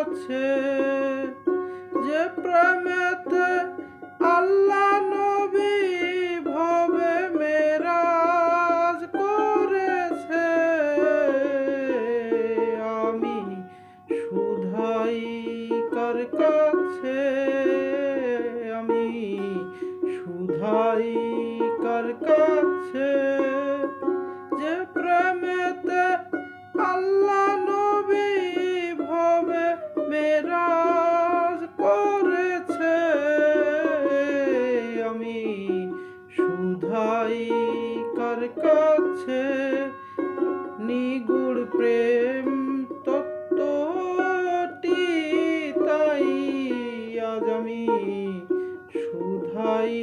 কাছে, যে প্রেমেতে আল্লাহ নবী ভবে মেরাজ করেছে। আমি শুধাই কার কাছে, আমি শুধাই কার কাছে, যে প্রেমেতে আল্লাহ নবী ভবে মেরাজ করেছে। আমি শুধাই কার কাছে, নিগুড় প্রেম তত্ত্বটি তাই আজ আমি শুধাই